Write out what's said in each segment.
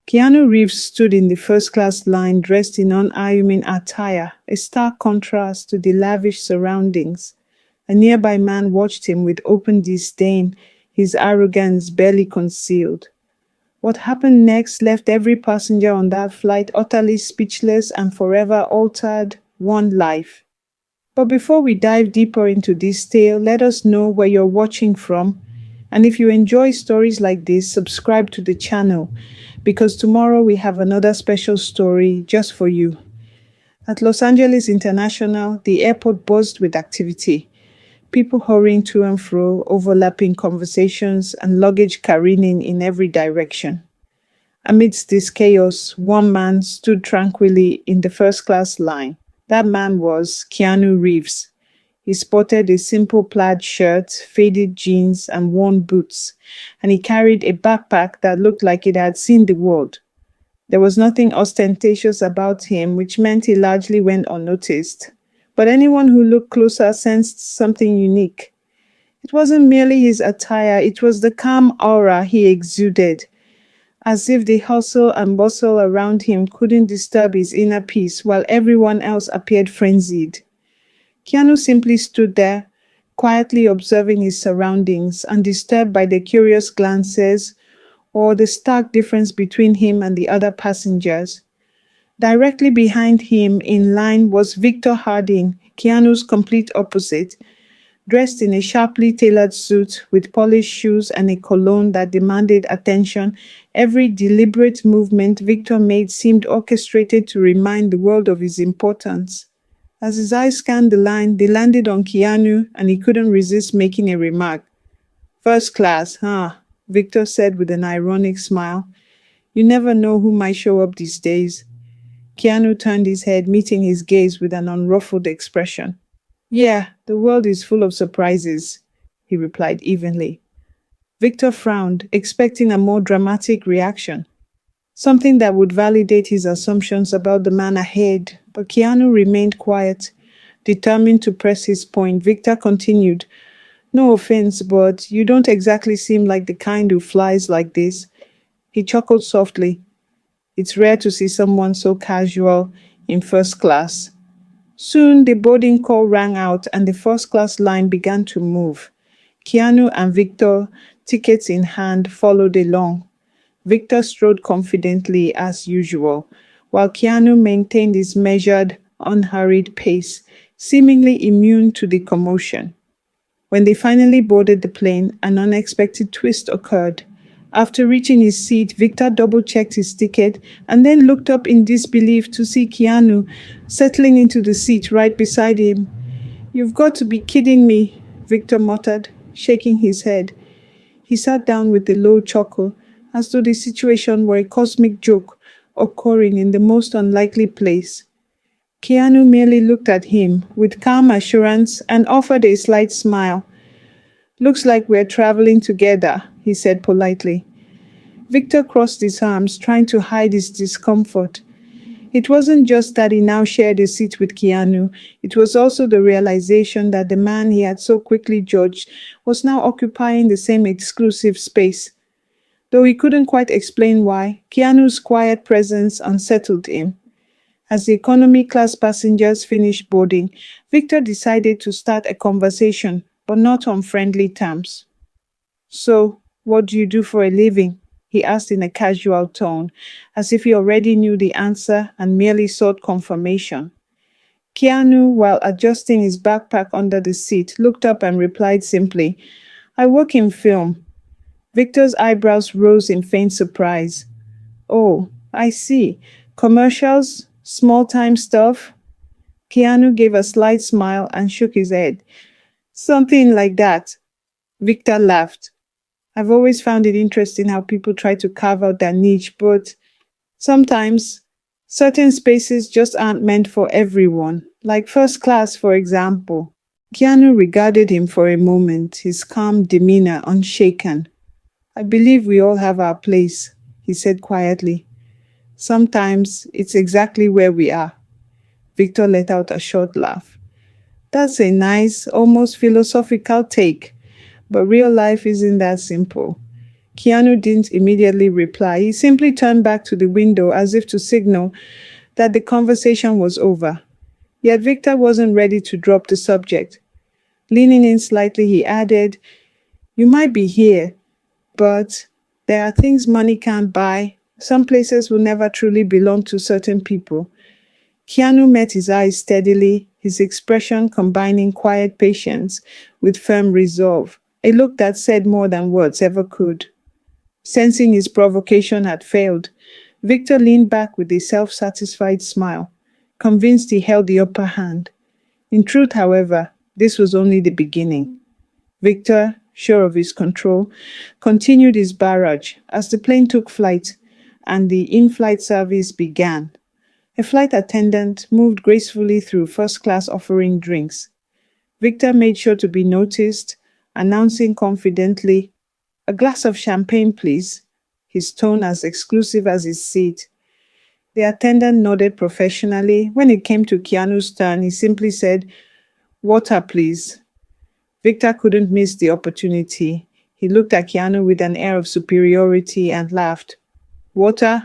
Keanu Reeves stood in the first-class line dressed in unassuming attire, a stark contrast to the lavish surroundings. A nearby man watched him with open disdain, his arrogance barely concealed. What happened next left every passenger on that flight utterly speechless and forever altered one life. But before we dive deeper into this tale, let us know where you're watching from. And if you enjoy stories like this, subscribe to the channel, because tomorrow we have another special story just for you. At Los Angeles International, the airport buzzed with activity. People hurrying to and fro, overlapping conversations, and luggage careening in every direction. Amidst this chaos, one man stood tranquilly in the first-class line. That man was Keanu Reeves. He sported a simple plaid shirt, faded jeans, and worn boots, and he carried a backpack that looked like it had seen the world. There was nothing ostentatious about him, which meant he largely went unnoticed. But anyone who looked closer sensed something unique. It wasn't merely his attire, it was the calm aura he exuded, as if the hustle and bustle around him couldn't disturb his inner peace while everyone else appeared frenzied. Keanu simply stood there, quietly observing his surroundings, undisturbed by the curious glances or the stark difference between him and the other passengers. Directly behind him in line was Victor Harding, Keanu's complete opposite, dressed in a sharply tailored suit with polished shoes and a cologne that demanded attention. Every deliberate movement Victor made seemed orchestrated to remind the world of his importance. As his eyes scanned the line, they landed on Keanu, and he couldn't resist making a remark. "First class, huh?" Victor said with an ironic smile. "You never know who might show up these days." Keanu turned his head, meeting his gaze with an unruffled expression. "Yeah, the world is full of surprises," he replied evenly. Victor frowned, expecting a more dramatic reaction, something that would validate his assumptions about the man ahead, but Keanu remained quiet, determined to press his point. Victor continued, "No offense, but you don't exactly seem like the kind who flies like this." He chuckled softly. "It's rare to see someone so casual in first class." Soon the boarding call rang out and the first-class line began to move. Keanu and Victor, tickets in hand, followed along. Victor strode confidently as usual, while Keanu maintained his measured, unhurried pace, seemingly immune to the commotion. When they finally boarded the plane, an unexpected twist occurred. After reaching his seat, Victor double-checked his ticket and then looked up in disbelief to see Keanu settling into the seat right beside him. "You've got to be kidding me," Victor muttered, shaking his head. He sat down with a low chuckle, as though the situation were a cosmic joke occurring in the most unlikely place. Keanu merely looked at him with calm assurance and offered a slight smile. "Looks like we're traveling together," he said politely. Victor crossed his arms, trying to hide his discomfort. It wasn't just that he now shared a seat with Keanu, it was also the realization that the man he had so quickly judged was now occupying the same exclusive space. Though he couldn't quite explain why, Keanu's quiet presence unsettled him. As the economy class passengers finished boarding, Victor decided to start a conversation, but not on friendly terms. "So, what do you do for a living?" he asked in a casual tone, as if he already knew the answer and merely sought confirmation. Keanu, while adjusting his backpack under the seat, looked up and replied simply, "I work in film." Victor's eyebrows rose in faint surprise. "Oh, I see. Commercials? Small-time stuff?" Keanu gave a slight smile and shook his head. "Something like that." Victor laughed. "I've always found it interesting how people try to carve out their niche, but sometimes certain spaces just aren't meant for everyone, like first class, for example." Keanu regarded him for a moment, his calm demeanor unshaken. "I believe we all have our place," he said quietly. "Sometimes it's exactly where we are." Victor let out a short laugh. "That's a nice, almost philosophical take. But real life isn't that simple." Keanu didn't immediately reply. He simply turned back to the window as if to signal that the conversation was over. Yet Victor wasn't ready to drop the subject. Leaning in slightly, he added, "You might be here, but there are things money can't buy. Some places will never truly belong to certain people." Keanu met his eyes steadily, his expression combining quiet patience with firm resolve, a look that said more than words ever could. Sensing his provocation had failed, Victor leaned back with a self-satisfied smile, convinced he held the upper hand. In truth, however, this was only the beginning. Victor, sure of his control, continued his barrage as the plane took flight and the in-flight service began. A flight attendant moved gracefully through first class offering drinks. Victor made sure to be noticed, announcing confidently, "A glass of champagne, please," his tone as exclusive as his seat. The attendant nodded professionally. When it came to Keanu's turn, he simply said, "Water, please." Victor couldn't miss the opportunity. He looked at Keanu with an air of superiority and laughed. "Water?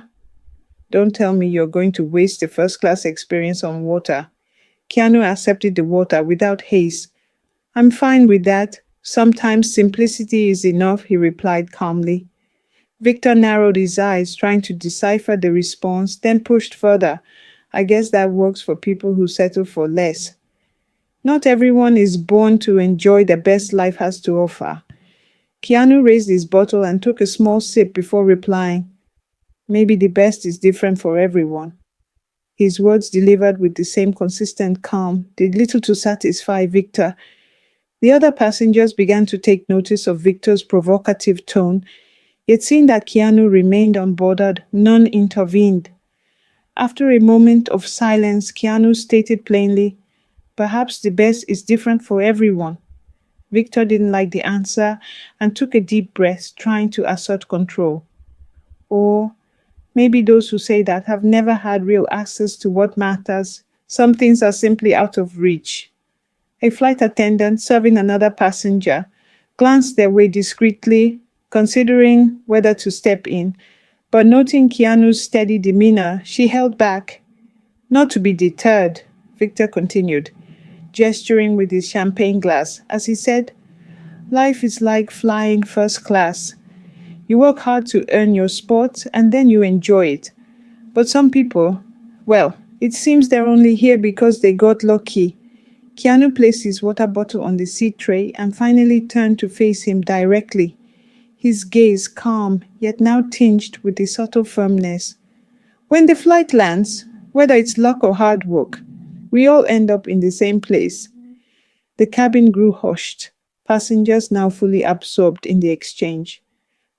Don't tell me you're going to waste a first-class experience on water." Keanu accepted the water without haste. "I'm fine with that. Sometimes simplicity is enough," he replied calmly. Victor narrowed his eyes, trying to decipher the response, then pushed further. "I guess that works for people who settle for less." Not everyone is born to enjoy the best life has to offer. Keanu raised his bottle and took a small sip before replying, "Maybe the best is different for everyone." His words, delivered with the same consistent calm, did little to satisfy Victor. The other passengers began to take notice of Victor's provocative tone, yet seeing that Keanu remained unbothered, none intervened. After a moment of silence, Keanu stated plainly, "Perhaps the best is different for everyone." Victor didn't like the answer and took a deep breath, trying to assert control. Or maybe those who say that have never had real access to what matters. Some things are simply out of reach. A flight attendant serving another passenger glanced their way discreetly, considering whether to step in, but noting Keanu's steady demeanor, she held back. "Not to be deterred," Victor continued, gesturing with his champagne glass as he said, "Life is like flying first class. You work hard to earn your spot and then you enjoy it. But some people, well, it seems they're only here because they got lucky." Keanu placed his water bottle on the seat tray and finally turned to face him directly, his gaze calm yet now tinged with a subtle firmness. "When the flight lands, whether it's luck or hard work, we all end up in the same place." The cabin grew hushed, passengers now fully absorbed in the exchange.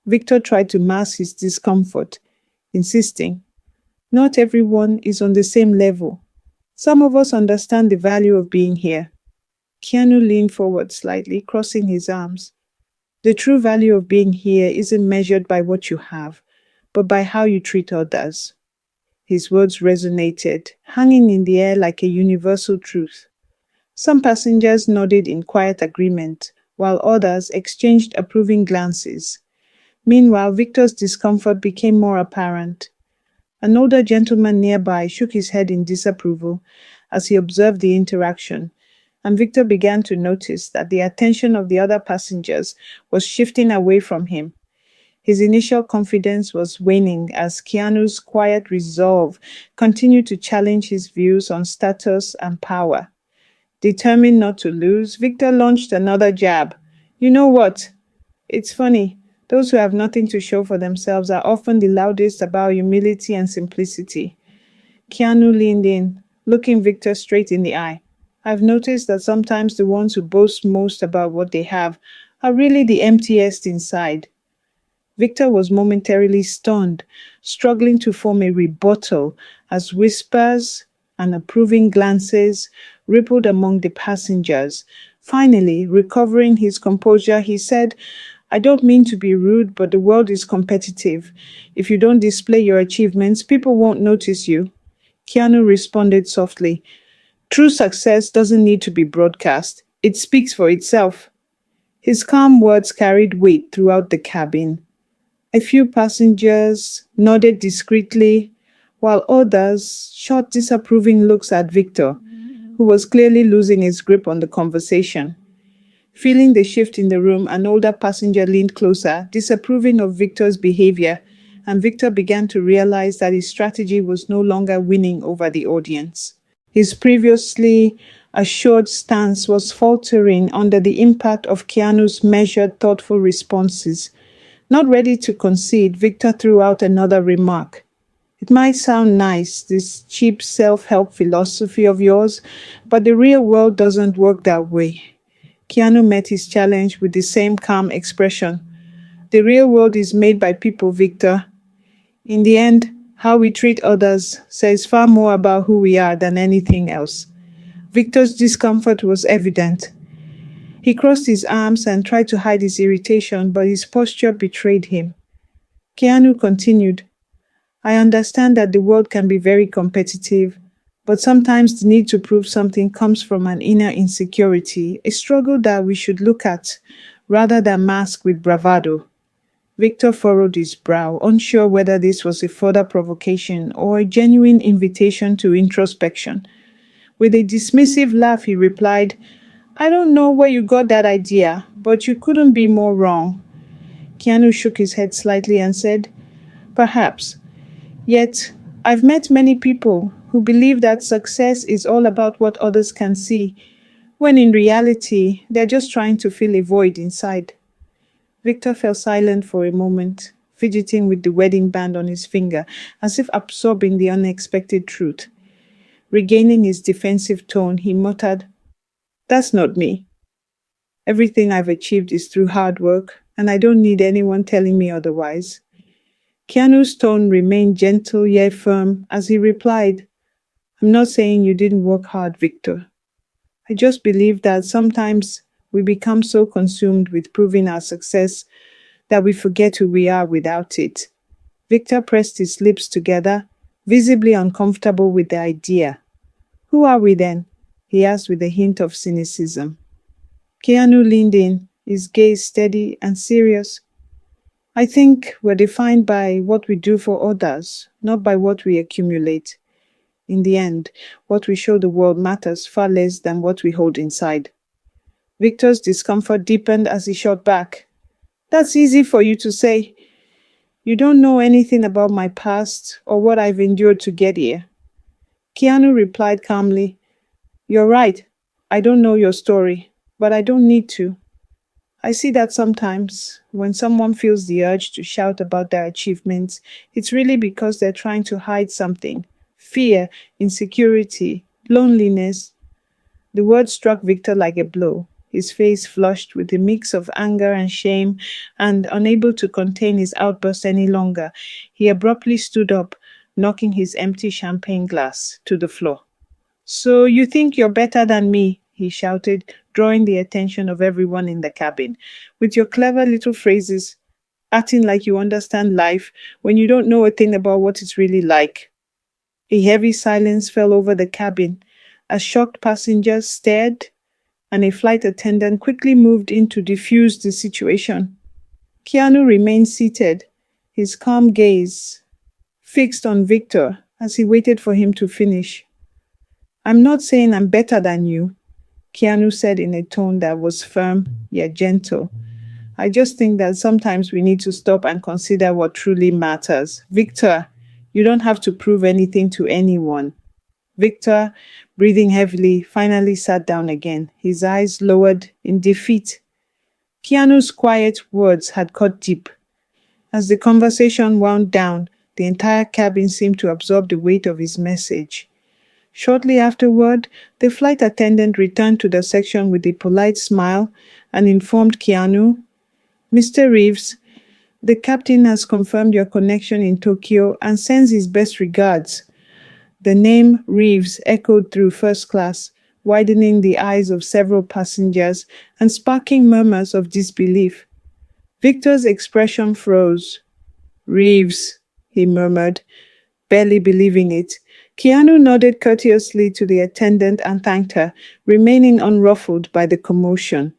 Victor tried to mask his discomfort, insisting, "Not everyone is on the same level. Some of us understand the value of being here." Keanu leaned forward slightly, crossing his arms. "The true value of being here isn't measured by what you have, but by how you treat others." His words resonated, hanging in the air like a universal truth. Some passengers nodded in quiet agreement, while others exchanged approving glances. Meanwhile, Victor's discomfort became more apparent. An older gentleman nearby shook his head in disapproval as he observed the interaction, and Victor began to notice that the attention of the other passengers was shifting away from him. His initial confidence was waning as Keanu's quiet resolve continued to challenge his views on status and power. Determined not to lose, Victor launched another jab. "You know what? It's funny. Those who have nothing to show for themselves are often the loudest about humility and simplicity." Keanu leaned in, looking Victor straight in the eye. "I've noticed that sometimes the ones who boast most about what they have are really the emptiest inside." Victor was momentarily stunned, struggling to form a rebuttal as whispers and approving glances rippled among the passengers. Finally, recovering his composure, he said, "I don't mean to be rude, but the world is competitive. If you don't display your achievements, people won't notice you." Keanu responded softly, "True success doesn't need to be broadcast. It speaks for itself." His calm words carried weight throughout the cabin. A few passengers nodded discreetly, while others shot disapproving looks at Victor, who was clearly losing his grip on the conversation. Feeling the shift in the room, an older passenger leaned closer, disapproving of Victor's behavior, and Victor began to realize that his strategy was no longer winning over the audience. His previously assured stance was faltering under the impact of Keanu's measured, thoughtful responses. Not ready to concede, Victor threw out another remark. It might sound nice, this cheap self-help philosophy of yours, but the real world doesn't work that way. Keanu met his challenge with the same calm expression. The real world is made by people, Victor. In the end, how we treat others says far more about who we are than anything else. Victor's discomfort was evident. He crossed his arms and tried to hide his irritation, but his posture betrayed him. Keanu continued, I understand that the world can be very competitive, but sometimes the need to prove something comes from an inner insecurity, a struggle that we should look at rather than mask with bravado. Victor furrowed his brow, unsure whether this was a further provocation or a genuine invitation to introspection. With a dismissive laugh, he replied, I don't know where you got that idea, but you couldn't be more wrong. Keanu shook his head slightly and said, Perhaps. Yet, I've met many people who believe that success is all about what others can see, when in reality, they're just trying to fill a void inside. Victor fell silent for a moment, fidgeting with the wedding band on his finger, as if absorbing the unexpected truth. Regaining his defensive tone, he muttered, That's not me. Everything I've achieved is through hard work, and I don't need anyone telling me otherwise. Keanu's tone remained gentle yet firm as he replied, I'm not saying you didn't work hard, Victor. I just believe that sometimes we become so consumed with proving our success that we forget who we are without it. Victor pressed his lips together, visibly uncomfortable with the idea. Who are we then? He asked with a hint of cynicism. Keanu leaned in, his gaze steady and serious. I think we're defined by what we do for others, not by what we accumulate. In the end, what we show the world matters far less than what we hold inside. Victor's discomfort deepened as he shot back. That's easy for you to say. You don't know anything about my past or what I've endured to get here. Keanu replied calmly, You're right. I don't know your story, but I don't need to. I see that sometimes when someone feels the urge to shout about their achievements, it's really because they're trying to hide something. Fear, insecurity, loneliness. The word struck Victor like a blow. His face flushed with a mix of anger and shame, and unable to contain his outburst any longer, he abruptly stood up, knocking his empty champagne glass to the floor. So you think you're better than me, he shouted, drawing the attention of everyone in the cabin. With your clever little phrases, acting like you understand life when you don't know a thing about what it's really like. A heavy silence fell over the cabin as shocked passengers stared, and a flight attendant quickly moved in to defuse the situation. Keanu remained seated, his calm gaze fixed on Victor as he waited for him to finish. I'm not saying I'm better than you, Keanu said in a tone that was firm yet gentle. I just think that sometimes we need to stop and consider what truly matters. Victor, you don't have to prove anything to anyone. Victor, breathing heavily, finally sat down again, his eyes lowered in defeat. Keanu's quiet words had cut deep. As the conversation wound down, the entire cabin seemed to absorb the weight of his message. Shortly afterward, the flight attendant returned to the section with a polite smile and informed Keanu, Mr. Reeves, the captain has confirmed your connection in Tokyo and sends his best regards. The name Reeves echoed through first class, widening the eyes of several passengers and sparking murmurs of disbelief. Victor's expression froze. Reeves, he murmured, barely believing it. Keanu nodded courteously to the attendant and thanked her, remaining unruffled by the commotion.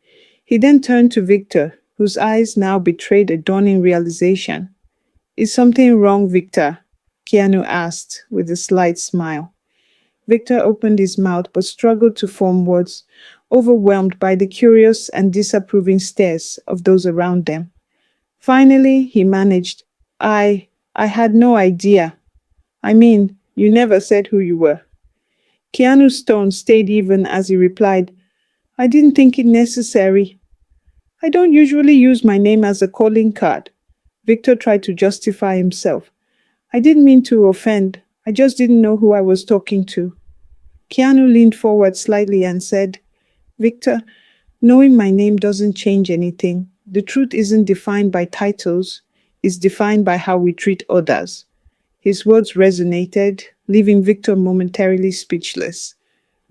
He then turned to Victor, whose eyes now betrayed a dawning realization. Is something wrong, Victor? Keanu asked with a slight smile. Victor opened his mouth but struggled to form words, overwhelmed by the curious and disapproving stares of those around them. Finally, he managed, I had no idea. I mean, you never said who you were. Keanu's tone stayed even as he replied, I didn't think it necessary. I don't usually use my name as a calling card. Victor tried to justify himself. I didn't mean to offend. I just didn't know who I was talking to. Keanu leaned forward slightly and said, Victor, knowing my name doesn't change anything. The truth isn't defined by titles, it's defined by how we treat others. His words resonated, leaving Victor momentarily speechless.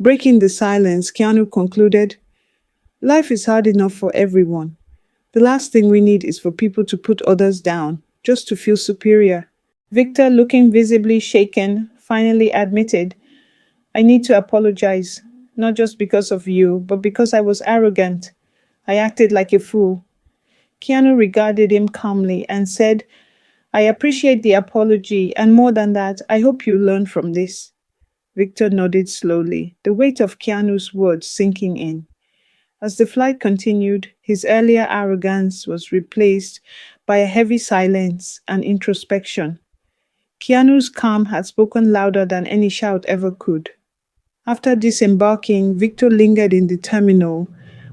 Breaking the silence, Keanu concluded, life is hard enough for everyone. The last thing we need is for people to put others down, just to feel superior. Victor, looking visibly shaken, finally admitted, I need to apologize, not just because of you, but because I was arrogant. I acted like a fool. Keanu regarded him calmly and said, I appreciate the apology, and more than that, I hope you learn from this. Victor nodded slowly, the weight of Keanu's words sinking in. As the flight continued, his earlier arrogance was replaced by a heavy silence and introspection. Keanu's calm had spoken louder than any shout ever could. After disembarking, Victor lingered in the terminal,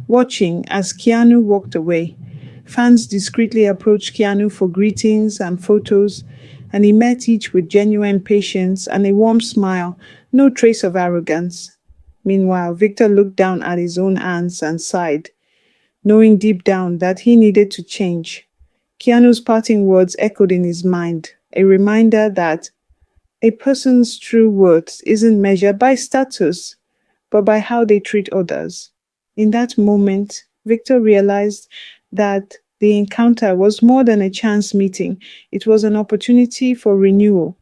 watching as Keanu walked away. Fans discreetly approached Keanu for greetings and photos, and he met each with genuine patience and a warm smile, no trace of arrogance. Meanwhile, Victor looked down at his own hands and sighed, knowing deep down that he needed to change. Keanu's parting words echoed in his mind, a reminder that a person's true worth isn't measured by status, but by how they treat others. In that moment, Victor realized that the encounter was more than a chance meeting. It was an opportunity for renewal.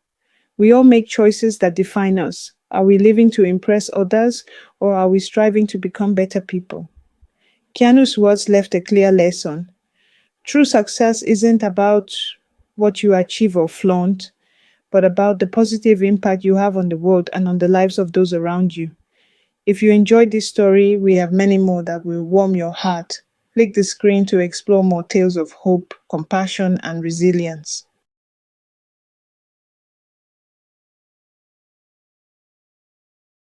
We all make choices that define us. Are we living to impress others, or are we striving to become better people? Keanu's words left a clear lesson. True success isn't about what you achieve or flaunt, but about the positive impact you have on the world and on the lives of those around you. If you enjoyed this story, we have many more that will warm your heart. Click the screen to explore more tales of hope, compassion, and resilience.